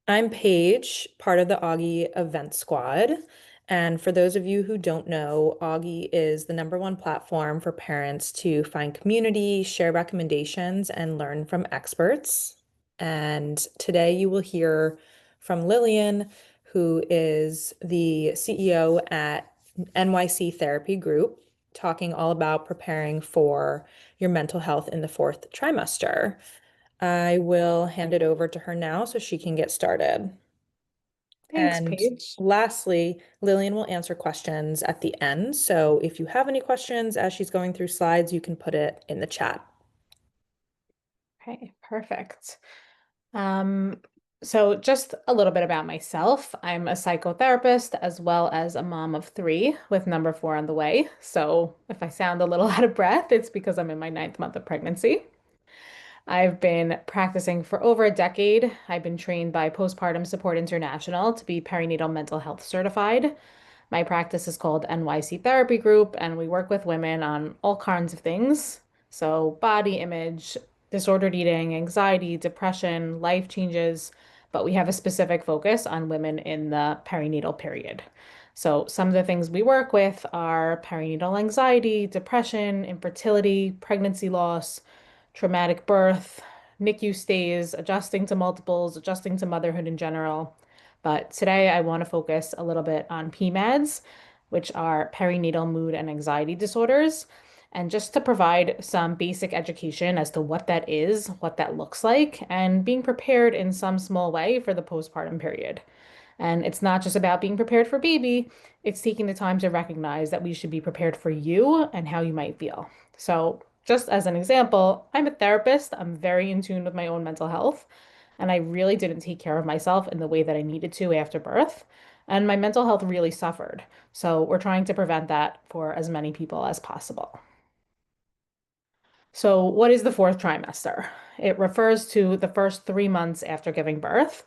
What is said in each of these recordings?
I'm Paige, part of the Auggie event squad. And for those of you who don't know, Auggie is the #1 platform for parents to find community, share recommendations, and learn from experts. And today you will hear from Lillian, who is the CEO at NYC Therapy Group, talking all about preparing for your mental health in the fourth trimester. I will hand it over to her now so she can get started. Thanks, And Paige. lastly, Lillian will answer questions at the end. So if you have any questions as she's going through slides, you can put it in the chat. Okay, perfect. Um, so just a little bit about myself. I'm a psychotherapist as well as a mom of three with number four on the way. So if I sound a little out of breath, it's because I'm in my ninth month of pregnancy. I've been practicing for over a decade. I've been trained by Postpartum Support International to be perinatal mental health certified. My practice is called NYC Therapy Group, and we work with women on all kinds of things. So, body image, disordered eating, anxiety, depression, life changes, but we have a specific focus on women in the perinatal period. So, some of the things we work with are perinatal anxiety, depression, infertility, pregnancy loss, traumatic birth, NICU stays, adjusting to multiples, adjusting to motherhood in general. But today I want to focus a little bit on PMADs, which are perinatal mood and anxiety disorders, and just to provide some basic education as to what that is, what that looks like, and being prepared in some small way for the postpartum period. And it's not just about being prepared for baby, it's taking the time to recognize that we should be prepared for you and how you might feel. So, just as an example, I'm a therapist. I'm very in tune with my own mental health, and I really didn't take care of myself in the way that I needed to after birth. And my mental health really suffered. So, we're trying to prevent that for as many people as possible. So, what is the fourth trimester? It refers to the first 3 months after giving birth,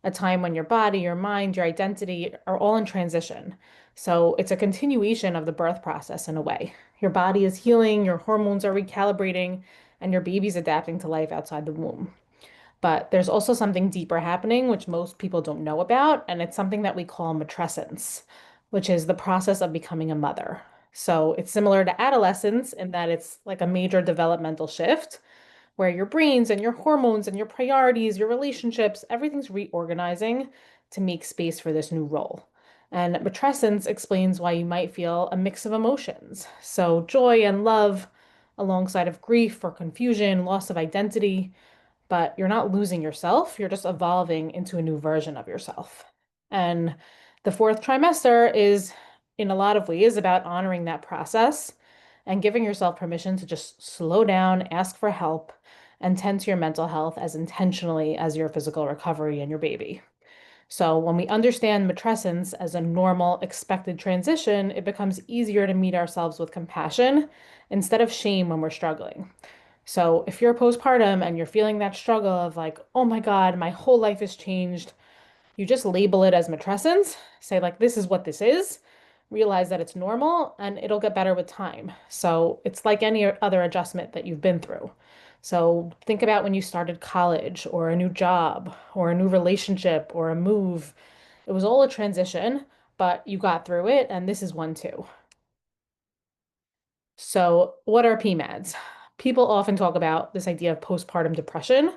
a time when your body, your mind, your identity are all in transition. So it's a continuation of the birth process in a way. Your body is healing, your hormones are recalibrating, and your baby's adapting to life outside the womb. But there's also something deeper happening, which most people don't know about, and it's something that we call matrescence, which is the process of becoming a mother. So it's similar to adolescence in that it's like a major developmental shift where your brains and your hormones and your priorities, your relationships, everything's reorganizing to make space for this new role. And matrescence explains why you might feel a mix of emotions. So joy and love alongside of grief or confusion, loss of identity, but you're not losing yourself. You're just evolving into a new version of yourself. And the fourth trimester is, in a lot of ways, about honoring that process and giving yourself permission to just slow down, ask for help, and tend to your mental health as intentionally as your physical recovery and your baby. So, when we understand matrescence as a normal, expected transition, it becomes easier to meet ourselves with compassion instead of shame when we're struggling. So if you're postpartum and you're feeling that struggle of like, oh my God, my whole life has changed, you just label it as matrescence, say like, this is what this is, realize that it's normal and it'll get better with time. So it's like any other adjustment that you've been through. So think about when you started college or a new job or a new relationship or a move. It was all a transition, but you got through it, and this is one too. So, what are PMADs? People often talk about this idea of postpartum depression,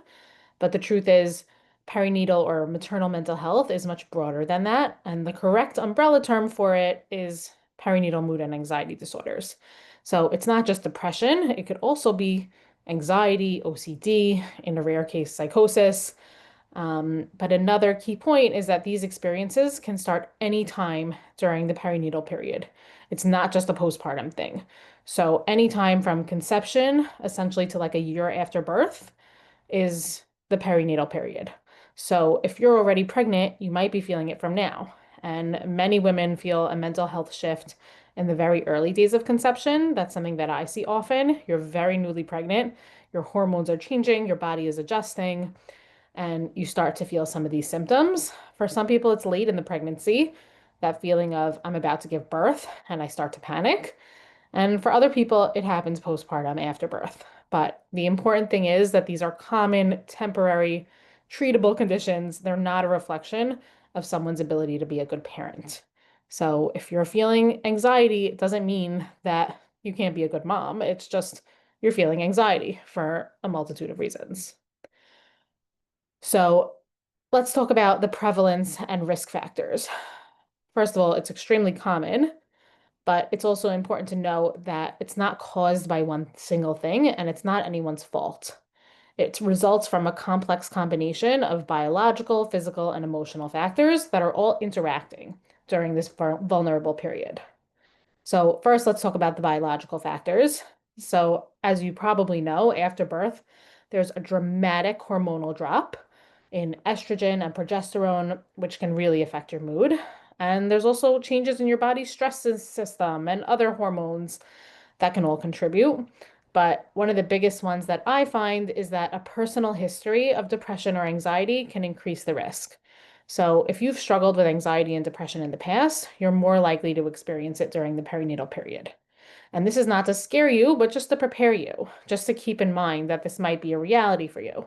but the truth is, perinatal or maternal mental health is much broader than that. And the correct umbrella term for it is perinatal mood and anxiety disorders. So, it's not just depression, it could also be anxiety, OCD, in a rare case, psychosis. But another key point is that these experiences can start anytime during the perinatal period. It's not just a postpartum thing. So, anytime from conception, essentially to like a year after birth, is the perinatal period. So, if you're already pregnant, you might be feeling it from now. And many women feel a mental health shift in the very early days of conception. That's something that I see often. You're very newly pregnant, your hormones are changing, your body is adjusting and you start to feel some of these symptoms. For some people, it's late in the pregnancy, that feeling of I'm about to give birth and I start to panic. And for other people, it happens postpartum after birth. But the important thing is that these are common temporary treatable conditions. They're not a reflection of someone's ability to be a good parent. So if you're feeling anxiety, it doesn't mean that you can't be a good mom. It's just you're feeling anxiety for a multitude of reasons. So let's talk about the prevalence and risk factors. First of all, it's extremely common, but it's also important to know that it's not caused by one single thing and it's not anyone's fault. It results from a complex combination of biological, physical, and emotional factors that are all interacting during this vulnerable period. So, first, let's talk about the biological factors. So, as you probably know, after birth, there's a dramatic hormonal drop in estrogen and progesterone, which can really affect your mood. And there's also changes in your body's stress system and other hormones that can all contribute. But one of the biggest ones that I find is that a personal history of depression or anxiety can increase the risk. So, if you've struggled with anxiety and depression in the past, you're more likely to experience it during the perinatal period. And this is not to scare you, but just to prepare you, just to keep in mind that this might be a reality for you.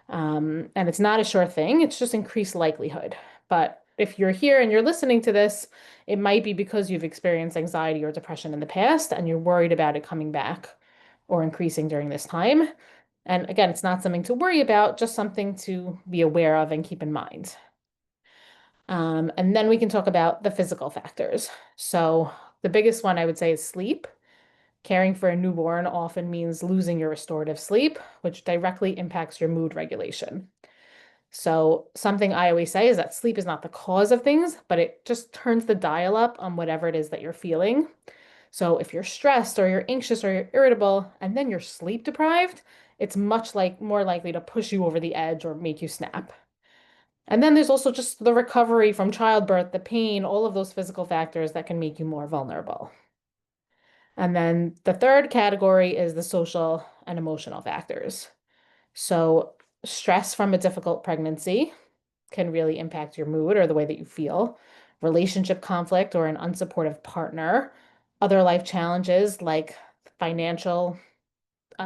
And it's not a sure thing, it's just increased likelihood. But if you're here and you're listening to this, it might be because you've experienced anxiety or depression in the past and you're worried about it coming back or increasing during this time. And again, it's not something to worry about, just something to be aware of and keep in mind. And then we can talk about the physical factors. So, the biggest one I would say is sleep. Caring for a newborn often means losing your restorative sleep, which directly impacts your mood regulation. So, something I always say is that sleep is not the cause of things, but it just turns the dial up on whatever it is that you're feeling. So, if you're stressed or you're anxious or you're irritable and then you're sleep deprived, it's much like more likely to push you over the edge or make you snap. And then there's also just the recovery from childbirth, the pain, all of those physical factors that can make you more vulnerable. And then the third category is the social and emotional factors. So, stress from a difficult pregnancy can really impact your mood or the way that you feel. Relationship conflict or an unsupportive partner. Other life challenges like financial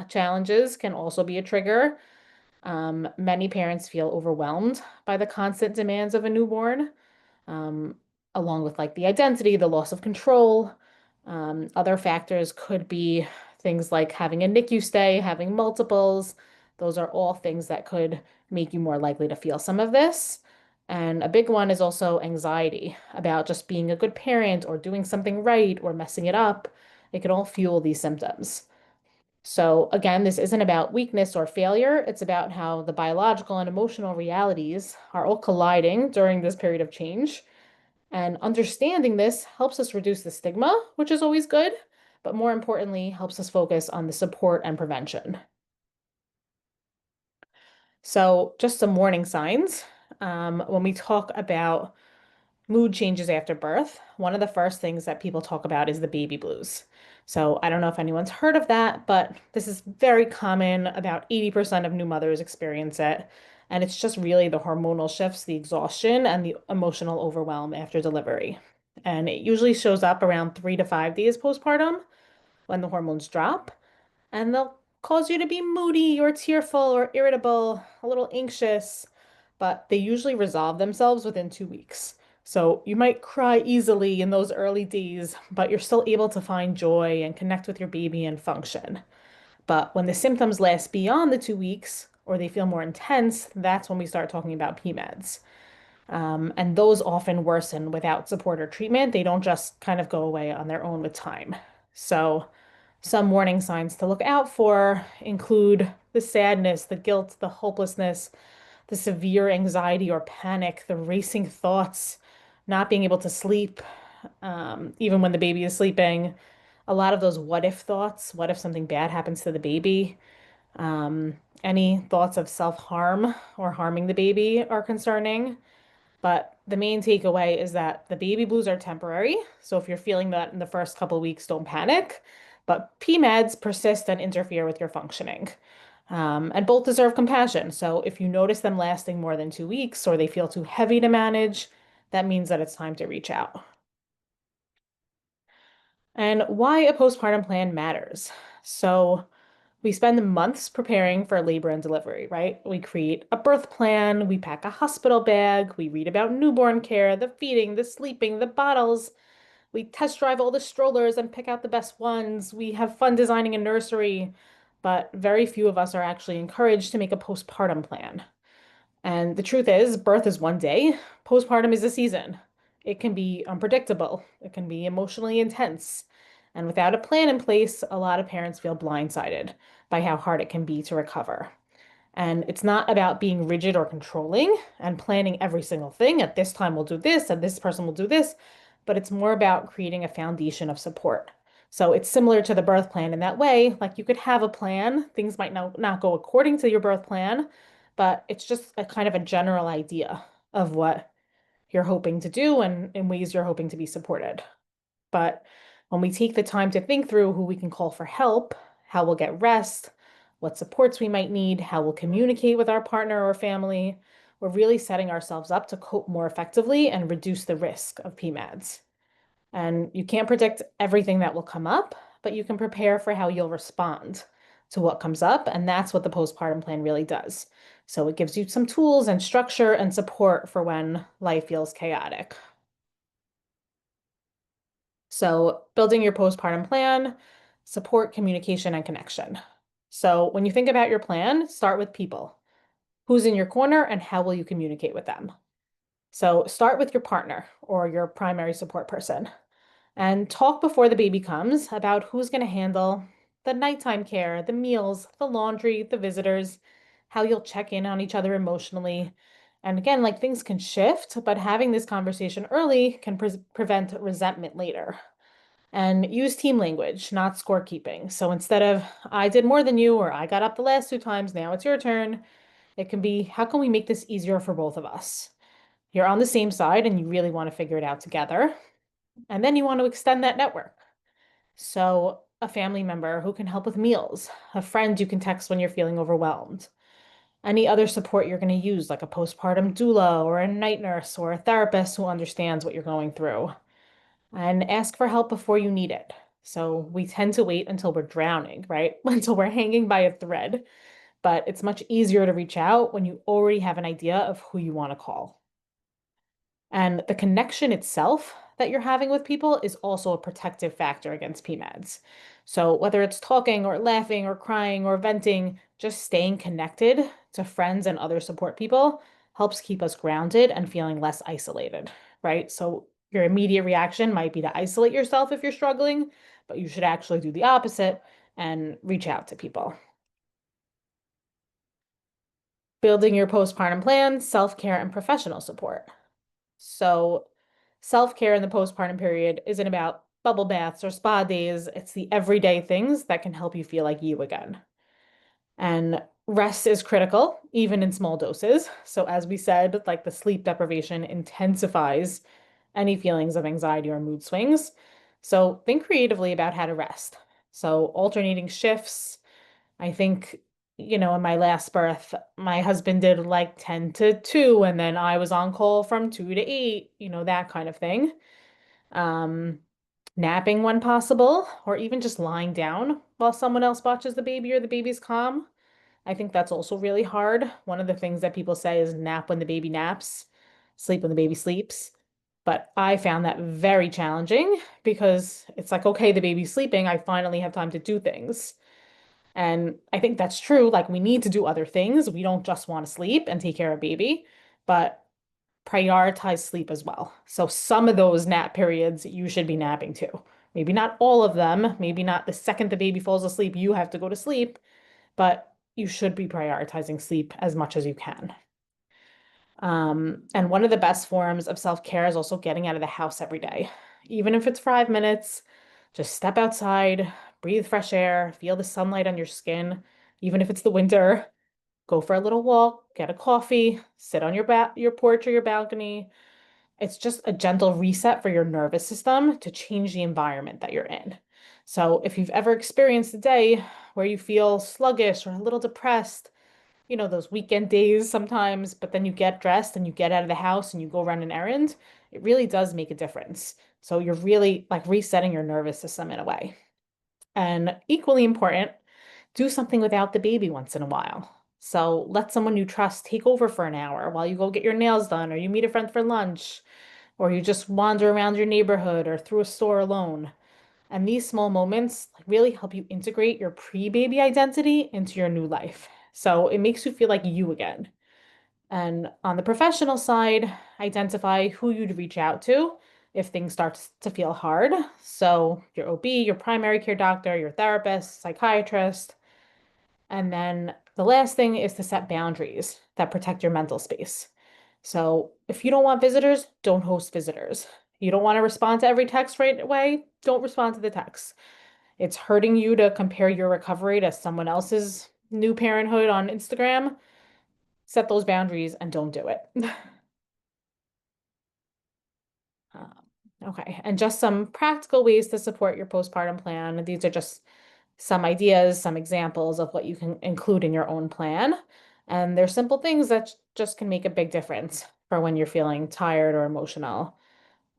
challenges can also be a trigger. Many parents feel overwhelmed by the constant demands of a newborn, um, along with like the identity, the loss of control. Other factors could be things like having a NICU stay, having multiples. Those are all things that could make you more likely to feel some of this. And a big one is also anxiety about just being a good parent or doing something right or messing it up. It can all fuel these symptoms. So, again, this isn't about weakness or failure. It's about how the biological and emotional realities are all colliding during this period of change. And understanding this helps us reduce the stigma, which is always good, but more importantly, helps us focus on the support and prevention. So, just some warning signs. When we talk about mood changes after birth, one of the first things that people talk about is the baby blues. So, I don't know if anyone's heard of that, but this is very common. About 80% of new mothers experience it. And it's just really the hormonal shifts, the exhaustion, and the emotional overwhelm after delivery. And it usually shows up around 3 to 5 days postpartum when the hormones drop and they'll cause you to be moody or tearful or irritable, a little anxious, but they usually resolve themselves within 2 weeks. So you might cry easily in those early days, but you're still able to find joy and connect with your baby and function. But when the symptoms last beyond the 2 weeks or they feel more intense, that's when we start talking about PMADs. And those often worsen without support or treatment. They don't just kind of go away on their own with time. So, some warning signs to look out for include the sadness, the guilt, the hopelessness, the severe anxiety or panic, the racing thoughts, not being able to sleep, even when the baby is sleeping. A lot of those what if thoughts, what if something bad happens to the baby? Um, any thoughts of self-harm or harming the baby are concerning. But the main takeaway is that the baby blues are temporary. So if you're feeling that in the first couple of weeks, don't panic. But PMADs persist and interfere with your functioning. And both deserve compassion. So if you notice them lasting more than 2 weeks or they feel too heavy to manage, that means that it's time to reach out. And why a postpartum plan matters. So We spend months preparing for labor and delivery, right? We create a birth plan, we pack a hospital bag, we read about newborn care, the feeding, the sleeping, the bottles. We test drive all the strollers and pick out the best ones. We have fun designing a nursery, but very few of us are actually encouraged to make a postpartum plan. And the truth is, birth is one day, postpartum is a season. It can be unpredictable, it can be emotionally intense. And without a plan in place, a lot of parents feel blindsided by how hard it can be to recover. And it's not about being rigid or controlling and planning every single thing. At this time, we'll do this, and this person will do this, but it's more about creating a foundation of support. So it's similar to the birth plan in that way. Like you could have a plan, things might not go according to your birth plan, but it's just a kind of a general idea of what you're hoping to do and in ways you're hoping to be supported. But when we take the time to think through who we can call for help, how we'll get rest, what supports we might need, how we'll communicate with our partner or family, we're really setting ourselves up to cope more effectively and reduce the risk of PMADs. And you can't predict everything that will come up, but you can prepare for how you'll respond to what comes up. And that's what the postpartum plan really does. So it gives you some tools and structure and support for when life feels chaotic. So, building your postpartum plan, support communication and connection. So, when you think about your plan, start with people. Who's in your corner and how will you communicate with them? So, start with your partner or your primary support person and talk before the baby comes about who's going to handle the nighttime care, the meals, the laundry, the visitors, how you'll check in on each other emotionally. And again, like things can shift, but having this conversation early can prevent resentment later. And use team language, not scorekeeping. So instead of, I did more than you, or I got up the last two times, now it's your turn, it can be, how can we make this easier for both of us? You're on the same side and you really want to figure it out together. And then you want to extend that network. So, a family member who can help with meals, a friend you can text when you're feeling overwhelmed, any other support you're going to use, like a postpartum doula or a night nurse or a therapist who understands what you're going through. And ask for help before you need it. So, we tend to wait until we're drowning, right? Until we're hanging by a thread. But it's much easier to reach out when you already have an idea of who you want to call. And the connection itself that you're having with people is also a protective factor against PMADs. So whether it's talking or laughing or crying or venting, just staying connected to friends and other support people helps keep us grounded and feeling less isolated, right? So your immediate reaction might be to isolate yourself if you're struggling, but you should actually do the opposite and reach out to people. Building your postpartum plan, self-care, and professional support. So, self-care in the postpartum period isn't about bubble baths or spa days. It's the everyday things that can help you feel like you again. And rest is critical, even in small doses. So, as we said, like the sleep deprivation intensifies any feelings of anxiety or mood swings. So, think creatively about how to rest. So, alternating shifts. I think, in my last birth, my husband did like 10 to 2, and then I was on call from 2 to 8, that kind of thing. Um, Napping when possible, or even just lying down while someone else watches the baby or the baby's calm. I think that's also really hard. One of the things that people say is nap when the baby naps, sleep when the baby sleeps. But I found that very challenging because it's like, okay, the baby's sleeping. I finally have time to do things. And I think that's true. Like, we need to do other things. We don't just want to sleep and take care of baby, but prioritize sleep as well. So, some of those nap periods you should be napping too. Maybe not all of them. Maybe not the second the baby falls asleep, you have to go to sleep, but you should be prioritizing sleep as much as you can. And one of the best forms of self-care is also getting out of the house every day. Even if it's 5 minutes, just step outside, breathe fresh air, feel the sunlight on your skin. Even if it's the winter, go for a little walk, get a coffee, sit on your porch or your balcony. It's just a gentle reset for your nervous system to change the environment that you're in. So if you've ever experienced a day where you feel sluggish or a little depressed, those weekend days sometimes, but then you get dressed and you get out of the house and you go run an errand, it really does make a difference. So you're really like resetting your nervous system in a way. And equally important, Do something without the baby once in a while. So let someone you trust take over for an hour while you go get your nails done, or you meet a friend for lunch, or you just wander around your neighborhood or through a store alone. And these small moments like really help you integrate your pre-baby identity into your new life. So it makes you feel like you again. And on the professional side, identify who you'd reach out to if things start to feel hard. So your OB, your primary care doctor, your therapist, psychiatrist. And then the last thing is to set boundaries that protect your mental space. So if you don't want visitors, don't host visitors. You don't want to respond to every text right away, don't respond to the text. It's hurting you to compare your recovery to someone else's new parenthood on Instagram. Set those boundaries and don't do it. Um, okay, and just some practical ways to support your postpartum plan. These are just some ideas, some examples of what you can include in your own plan. And they're simple things that just can make a big difference for when you're feeling tired or emotional.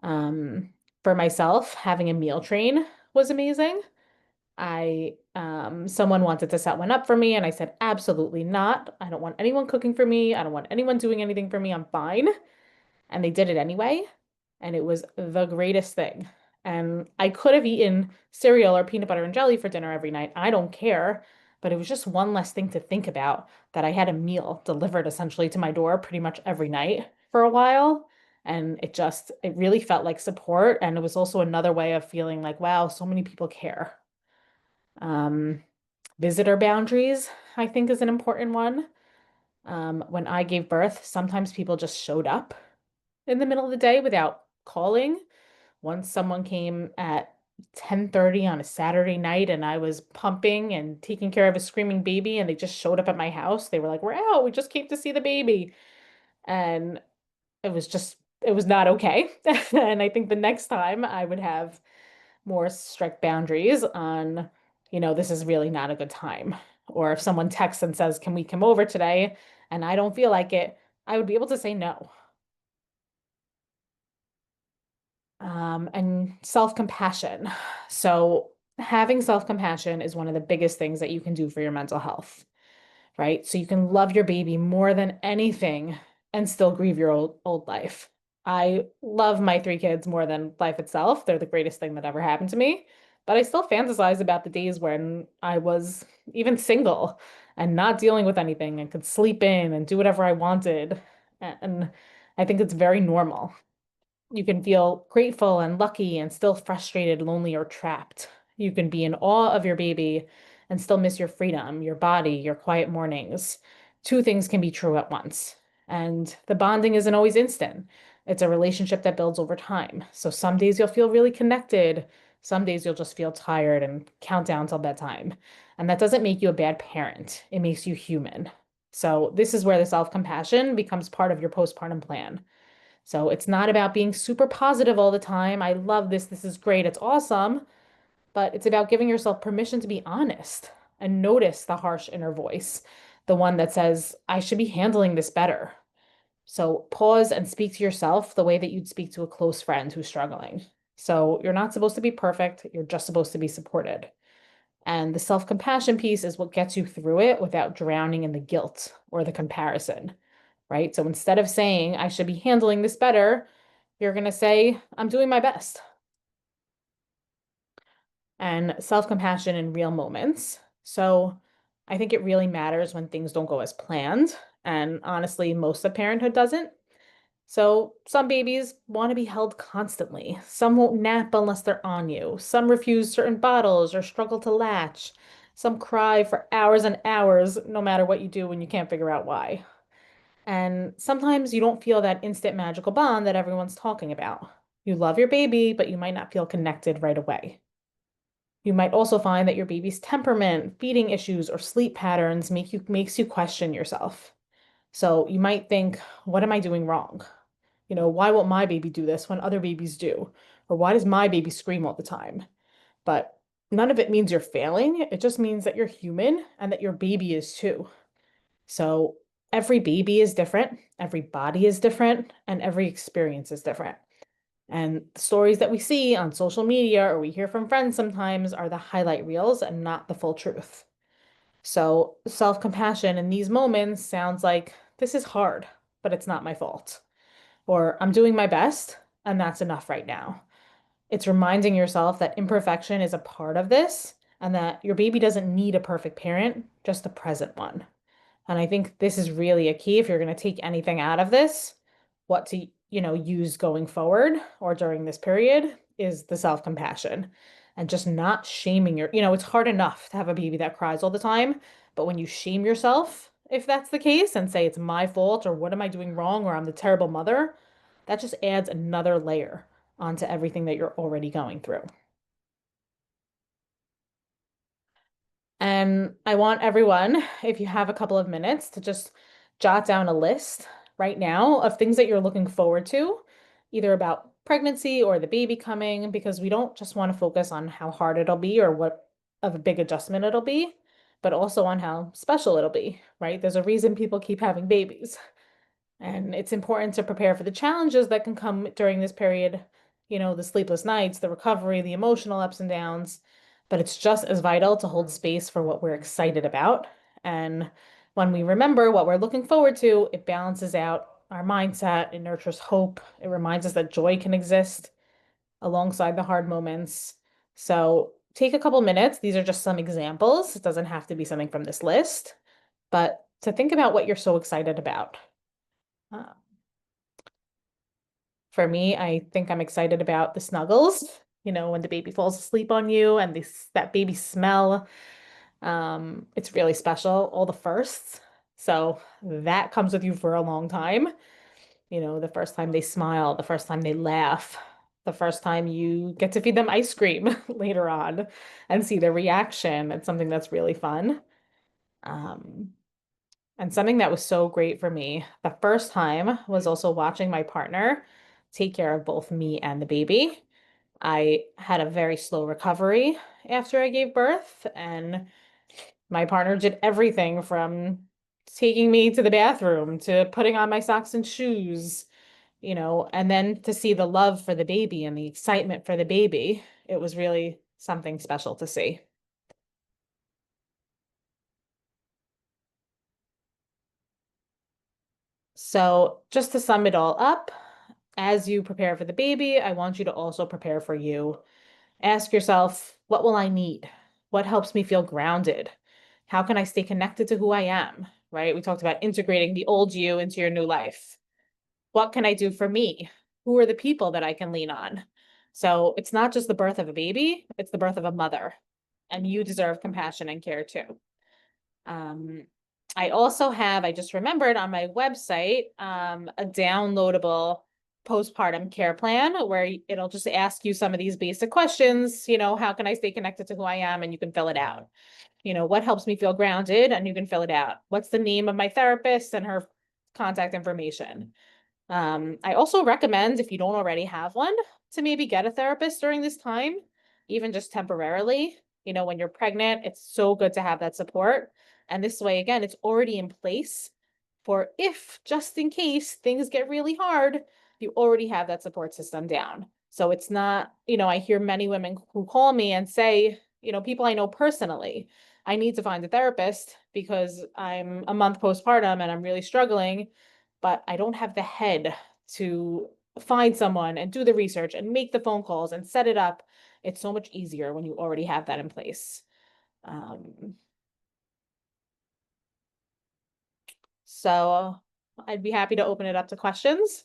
Um, for myself, having a meal train was amazing. Someone wanted to set one up for me, and I said, absolutely not. I don't want anyone cooking for me. I don't want anyone doing anything for me. I'm fine. And they did it anyway. And it was the greatest thing. And I could have eaten cereal or peanut butter and jelly for dinner every night. I don't care. But it was just one less thing to think about that I had a meal delivered essentially to my door pretty much every night for a while. And it really felt like support. And it was also another way of feeling like, wow, so many people care. Um, Visitor boundaries, I think, is an important one. When I gave birth, sometimes people just showed up in the middle of the day without calling. Once someone came at 10:30 on a Saturday night and I was pumping and taking care of a screaming baby and they just showed up at my house. They were like, "We're out. We just came to see the baby." And it was not okay. And I think the next time I would have more strict boundaries on, this is really not a good time. Or if someone texts and says, "Can we come over today?" and I don't feel like it, I would be able to say no. And self-compassion. So having self-compassion is one of the biggest things that you can do for your mental health, right? So you can love your baby more than anything and still grieve your old life. I love my three kids more than life itself. They're the greatest thing that ever happened to me. But I still fantasize about the days when I was even single and not dealing with anything and could sleep in and do whatever I wanted. And I think it's very normal. You can feel grateful and lucky and still frustrated, lonely, or trapped. You can be in awe of your baby and still miss your freedom, your body, your quiet mornings. Two things can be true at once. And the bonding isn't always instant. It's a relationship that builds over time. So some days you'll feel really connected. Some days you'll just feel tired and count down till bedtime. And that doesn't make you a bad parent. It makes you human. So this is where the self-compassion becomes part of your postpartum plan. So it's not about being super positive all the time. I love this. This is great. It's awesome. But it's about giving yourself permission to be honest and notice the harsh inner voice, the one that says, I should be handling this better. So pause and speak to yourself the way that you'd speak to a close friend who's struggling. So you're not supposed to be perfect. You're just supposed to be supported. And the self-compassion piece is what gets you through it without drowning in the guilt or the comparison, right? So instead of saying, I should be handling this better, you're going to say, I'm doing my best. And self-compassion in real moments. So I think it really matters when things don't go as planned. And honestly, most of parenthood doesn't. So some babies want to be held constantly. Some won't nap unless they're on you. Some refuse certain bottles or struggle to latch. Some cry for hours and hours, no matter what you do when you can't figure out why. And sometimes you don't feel that instant magical bond that everyone's talking about. You love your baby, but you might not feel connected right away. You might also find that your baby's temperament, feeding issues, or sleep patterns makes you question yourself. So you might think, what am I doing wrong? Why won't my baby do this when other babies do? Or why does my baby scream all the time? But none of it means you're failing. It just means that you're human and that your baby is too. So every baby is different, every body is different, and every experience is different. And the stories that we see on social media or we hear from friends sometimes are the highlight reels and not the full truth. So self-compassion in these moments sounds like this is hard, but it's not my fault. Or I'm doing my best, and that's enough right now. It's reminding yourself that imperfection is a part of this and that your baby doesn't need a perfect parent, just a present one. And I think this is really a key if you're going to take anything out of this, what to, use going forward or during this period is the self-compassion and just not shaming it's hard enough to have a baby that cries all the time, but when you shame yourself, if that's the case, and say it's my fault or what am I doing wrong or I'm the terrible mother, that just adds another layer onto everything that you're already going through. And I want everyone, if you have a couple of minutes, to just jot down a list right now of things that you're looking forward to, either about pregnancy or the baby coming, because we don't just want to focus on how hard it'll be or what of a big adjustment it'll be, but also on how special it'll be, right? There's a reason people keep having babies. And it's important to prepare for the challenges that can come during this period, the sleepless nights, the recovery, the emotional ups and downs. But it's just as vital to hold space for what we're excited about. And when we remember what we're looking forward to, it balances out our mindset, it nurtures hope, it reminds us that joy can exist alongside the hard moments. So take a couple minutes. These are just some examples. It doesn't have to be something from this list, but to think about what you're so excited about. Uh, For me, I think I'm excited about the snuggles, when the baby falls asleep on you and that baby smell. It's really special, all the firsts. So that comes with you for a long time. The first time they smile, the first time they laugh, the first time you get to feed them ice cream later on and see their reaction. It's something that's really fun. Um, and something that was so great for me the first time was also watching my partner take care of both me and the baby. I had a very slow recovery after I gave birth, and my partner did everything from taking me to the bathroom to putting on my socks and shoes, and then to see the love for the baby and the excitement for the baby. It was really something special to see. So, just to sum it all up, as you prepare for the baby, I want you to also prepare for you. Ask yourself, what will I need? What helps me feel grounded? How can I stay connected to who I am? Right? We talked about integrating the old you into your new life. What can I do for me? Who are the people that I can lean on? So it's not just the birth of a baby, it's the birth of a mother. And you deserve compassion and care too. Um, I also have, I just remembered on my website, a downloadable postpartum care plan where it'll just ask you some of these basic questions, how can I stay connected to who I am? And you can fill it out. What helps me feel grounded? And you can fill it out. What's the name of my therapist and her contact information? I also recommend, if you don't already have one, to maybe get a therapist during this time, even just temporarily. When you're pregnant, it's so good to have that support. And this way, again, it's already in place for if just in case things get really hard, you already have that support system down. So it's not, I hear many women who call me and say, people I know personally, I need to find a therapist because I'm a month postpartum and I'm really struggling, but I don't have the head to find someone and do the research and make the phone calls and set it up. It's so much easier when you already have that in place. Um, so I'd be happy to open it up to questions.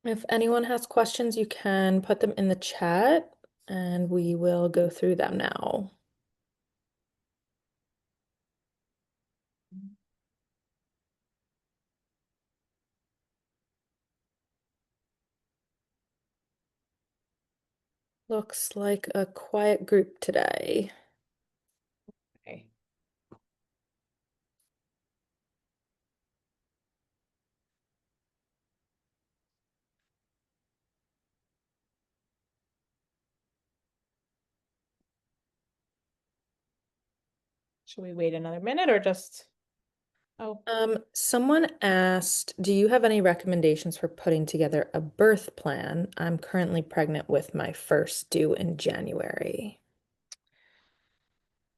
If anyone has questions, you can put them in the chat and we will go through them now. Looks like a quiet group today. Okay. Should we wait another minute or just? Oh, Someone asked, do you have any recommendations for putting together a birth plan? I'm currently pregnant with my first due in January.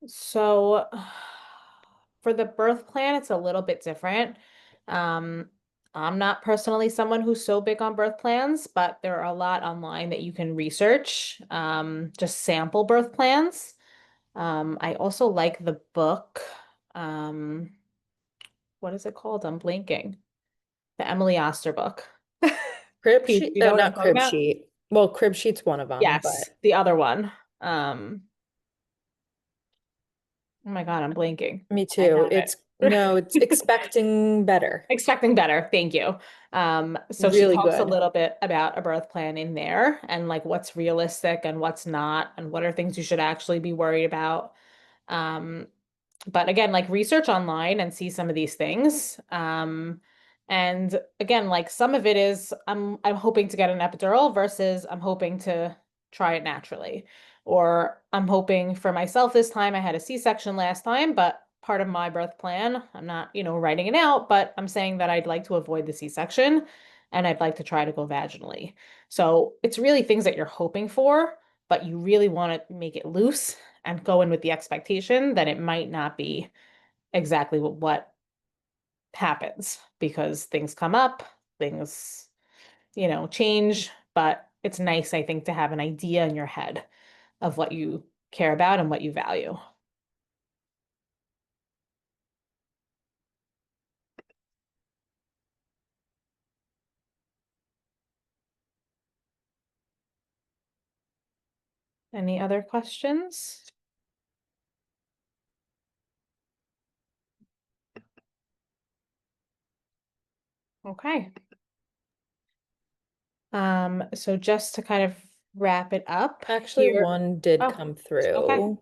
so for the birth plan, it's a little bit different. Um, I'm not personally someone who's so big on birth plans, but there are a lot online that you can research, just sample birth plans. I also like the book. Um, what is it called? I'm blanking. The Emily Oster book. Crib You, sheet? you Oh, know what I'm not talking crib about? sheet. Well, crib sheet's one of them, Yes, but the other one. Oh my God, I'm blanking. me I too. have It's no, it's it. expecting better. Expecting better. Thank you. So she Really talks a good. little bit about a birth plan in there and like what's realistic and what's not, and what are things you should actually be worried about. Um, but again, like research online and see some of these things. And again, like some of it is I'm hoping to get an epidural versus I'm hoping to try it naturally. Or I'm hoping for myself this time. I had a C-section last time, but part of my birth plan, I'm not, writing it out, but I'm saying that I'd like to avoid the C-section and I'd like to try to go vaginally. So it's really things that you're hoping for, but you really want to make it loose and go in with the expectation that it might not be exactly what happens because things come up, things, change, but it's nice, I think, to have an idea in your head of what you care about and what you value. Any other questions? Okay. So just to kind of wrap it up Actually, here. one did Oh, come okay. through.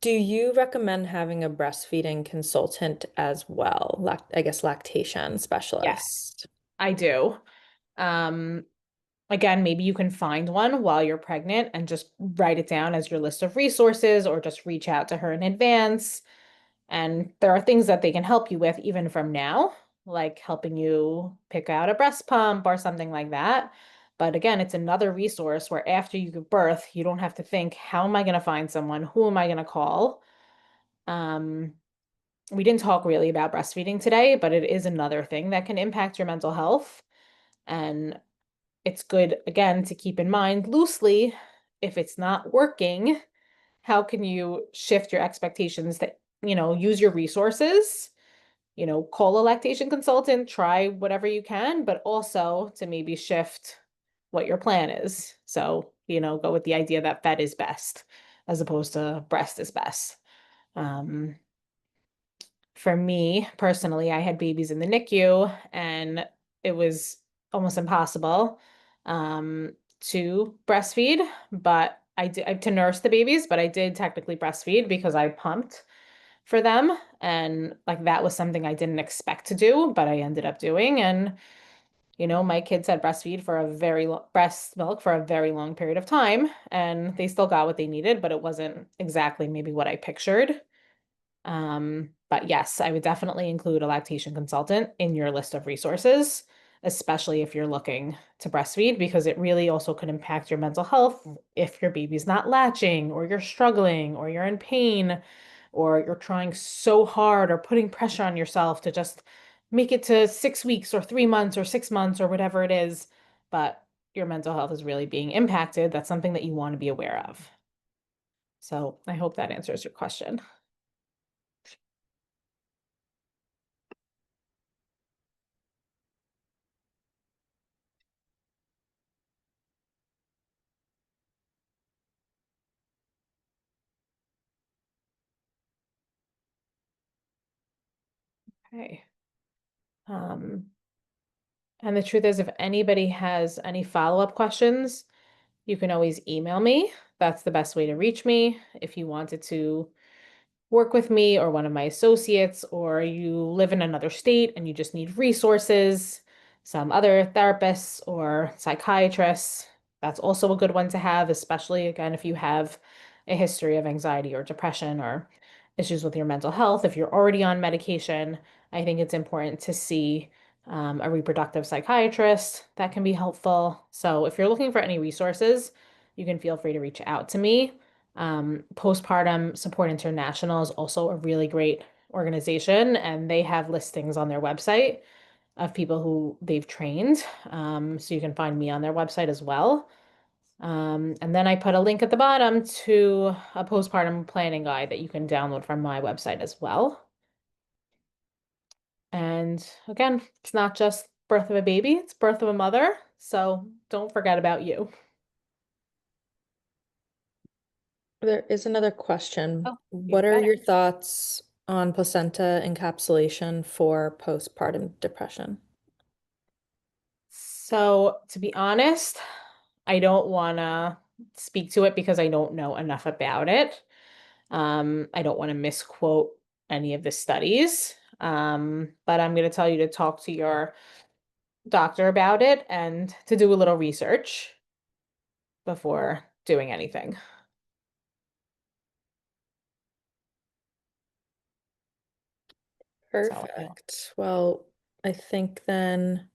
Do you recommend having a breastfeeding consultant as well? I guess lactation Yes, specialist. I do. Um, Again, maybe you can find one while you're pregnant and just write it down as your list of resources or just reach out to her in advance. And there are things that they can help you with even from now, like helping you pick out a breast pump or something like that. But again, it's another resource where after you give birth, you don't have to think, how am I going to find someone? Who am I going to call? Um, we didn't talk really about breastfeeding today, but it is another thing that can impact your mental health. And it's good, again, to keep in mind loosely, if it's not working, how can you shift your expectations that, use your resources, call a lactation consultant, try whatever you can, but also to maybe shift what your plan is. So, go with the idea that fed is best as opposed to breast is best. Um, for me personally, I had babies in the NICU and it was almost impossible to breastfeed, but I did to nurse the babies, but I did technically breastfeed because I pumped for them. And like that was something I didn't expect to do, but I ended up doing. And, my kids had breast milk for a very long period of time, and they still got what they needed, but it wasn't exactly maybe what I pictured. But yes, I would definitely include a lactation consultant in your list of resources, especially if you're looking to breastfeed, because it really also could impact your mental health if your baby's not latching, or you're struggling, or you're in pain, or you're trying so hard or putting pressure on yourself to just make it to 6 weeks or 3 months or 6 months or whatever it is, but your mental health is really being impacted. That's something that you want to be aware of. So I hope that answers your question. Okay. Um, and the truth is, if anybody has any follow-up questions, you can always email me. That's the best way to reach me. If you wanted to work with me or one of my associates, or you live in another state and you just need resources, some other therapists or psychiatrists, that's also a good one to have, especially again, if you have a history of anxiety or depression or issues with your mental health, if you're already on medication, I think it's important to see a reproductive psychiatrist that can be helpful. So if you're looking for any resources, you can feel free to reach out to me. Postpartum Support International is also a really great organization, and they have listings on their website of people who they've trained. So you can find me on their website as well. And then I put a link at the bottom to a postpartum planning guide that you can download from my website as well. And again, it's not just birth of a baby, it's birth of a mother. So don't forget about you. There is another question. Oh, you What are got it. your thoughts on placenta encapsulation for postpartum depression? So to be honest, I don't want to speak to it because I don't know enough about it. I don't want to misquote any of the studies. But I'm going to tell you to talk to your doctor about it and to do a little research before doing anything. So, Perfect. Well, I think then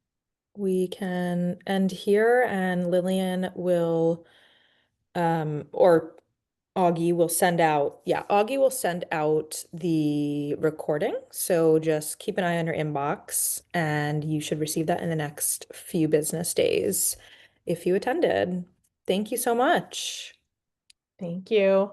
we can end here and Lillian will or Augie will send out, yeah, Augie will send out the recording. So just keep an eye on your inbox and you should receive that in the next few business days if you attended. Thank you so much. thank you.